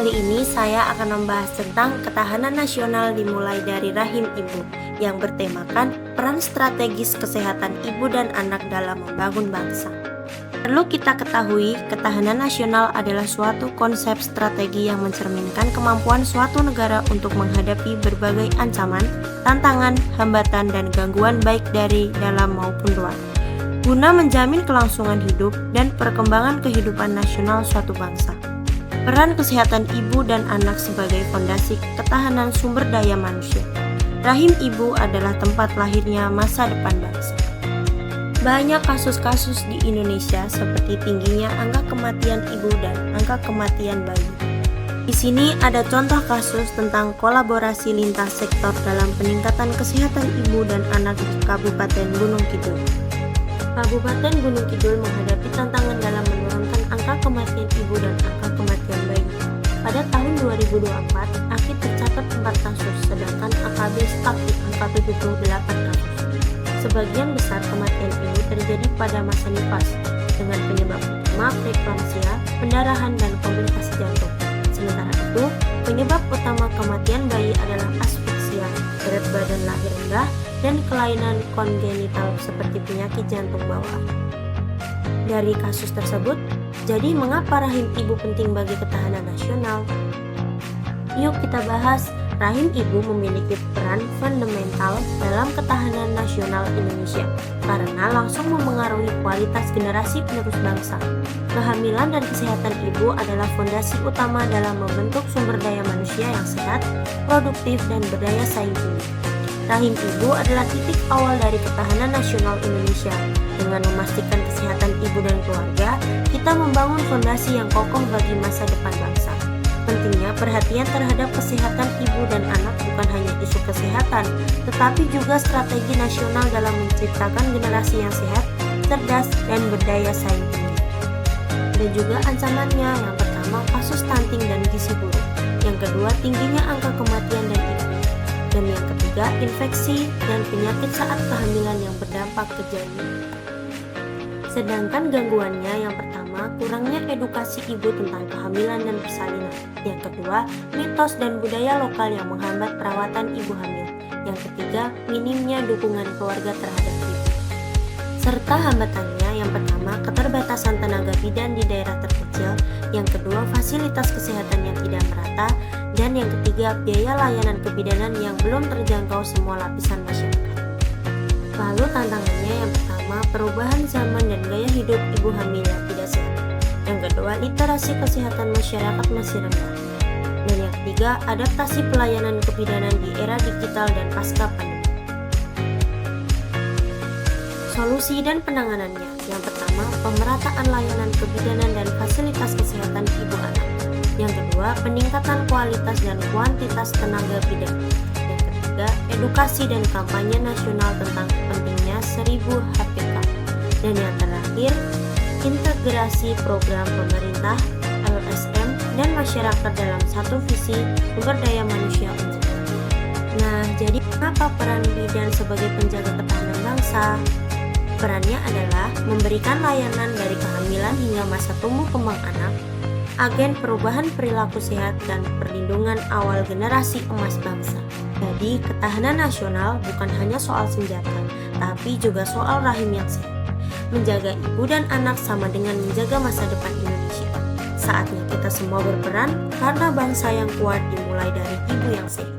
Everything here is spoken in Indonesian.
Kali ini saya akan membahas tentang ketahanan nasional dimulai dari rahim ibu yang bertemakan peran strategis kesehatan ibu dan anak dalam membangun bangsa. Perlu kita ketahui, ketahanan nasional adalah suatu konsep strategi yang mencerminkan kemampuan suatu negara untuk menghadapi berbagai ancaman, tantangan, hambatan, dan gangguan baik dari dalam maupun luar, guna menjamin kelangsungan hidup dan perkembangan kehidupan nasional suatu bangsa. Peran kesehatan ibu dan anak sebagai fondasi ketahanan sumber daya manusia. Rahim ibu adalah tempat lahirnya masa depan bangsa. Banyak kasus-kasus di Indonesia seperti tingginya angka kematian ibu dan angka kematian bayi. Di sini ada contoh kasus tentang kolaborasi lintas sektor dalam peningkatan kesehatan ibu dan anak di Kabupaten Gunung Kidul. Kabupaten Gunung Kidul menghadapi tantangan dalam menurunkan angka kematian ibu dan angka kematian bayi. Pada tahun 2024, AKIT tercatat 4 kasus, sedangkan AKB stuck di angka 78 kasus. Sebagian besar kematian ibu terjadi pada masa nifas, dengan penyebab utama preeklamsia, pendarahan, dan komplikasi jantung. Sementara itu, penyebab utama kematian bayi adalah asfiksia, berat badan lahir rendah, dan kelainan kongenital seperti penyakit jantung bawaan. Dari kasus tersebut, jadi mengapa rahim ibu penting bagi ketahanan nasional? Yuk kita bahas. Rahim ibu memiliki peran fundamental dalam ketahanan nasional Indonesia karena langsung memengaruhi kualitas generasi penerus bangsa. Kehamilan dan kesehatan ibu adalah fondasi utama dalam membentuk sumber daya manusia yang sehat, produktif, dan berdaya saing tinggi. Rahim ibu adalah titik awal dari ketahanan nasional Indonesia. Dengan memastikan kesehatan ibu dan keluarga, kita membangun fondasi yang kokoh bagi masa depan bangsa. Pentingnya perhatian terhadap kesehatan ibu dan anak bukan hanya isu kesehatan, tetapi juga strategi nasional dalam menciptakan generasi yang sehat, cerdas, dan berdaya saing tinggi. Dan juga ancamannya, yang pertama kasus stunting dan gizi buruk, yang kedua tingginya angka kematian dan ibu, dan yang ketiga infeksi dan penyakit saat kehamilan yang berdampak ke janin. Sedangkan gangguannya, yang pertama, kurangnya edukasi ibu tentang kehamilan dan persalinan. Yang kedua, mitos dan budaya lokal yang menghambat perawatan ibu hamil. Yang ketiga, minimnya dukungan keluarga terhadap ibu. Serta hambatannya, yang pertama, keterbatasan tenaga bidan di daerah terpencil. Yang kedua, fasilitas kesehatan yang tidak merata. Dan yang ketiga, biaya layanan kebidanan yang belum terjangkau semua lapisan masyarakat. Lalu tantangannya, yang pertama, perubahan zaman dan gaya hidup ibu hamil yang tidak sehat. Yang kedua, literasi kesehatan masyarakat masih rendah. Dan yang ketiga, adaptasi pelayanan kebidanan di era digital dan pasca pandemi. Solusi dan penanganannya. Yang pertama, pemerataan layanan kebidanan dan fasilitas kesehatan ibu anak. Yang kedua, peningkatan kualitas dan kuantitas tenaga bidan. Edukasi dan kampanye nasional tentang pentingnya 1000 HPK. Dan yang terakhir, integrasi program pemerintah, LSM, dan masyarakat dalam satu visi sumber daya manusia unggul. Nah, jadi apa peran bidan sebagai penjaga ketahanan bangsa? Perannya adalah memberikan layanan dari kehamilan hingga masa tumbuh kembang anak, agen perubahan perilaku sehat, dan perlindungan awal generasi emas bangsa. Jadi, ketahanan nasional bukan hanya soal senjata, tapi juga soal rahim yang sehat. Menjaga ibu dan anak sama dengan menjaga masa depan Indonesia. Saatnya kita semua berperan karena bangsa yang kuat dimulai dari ibu yang sehat.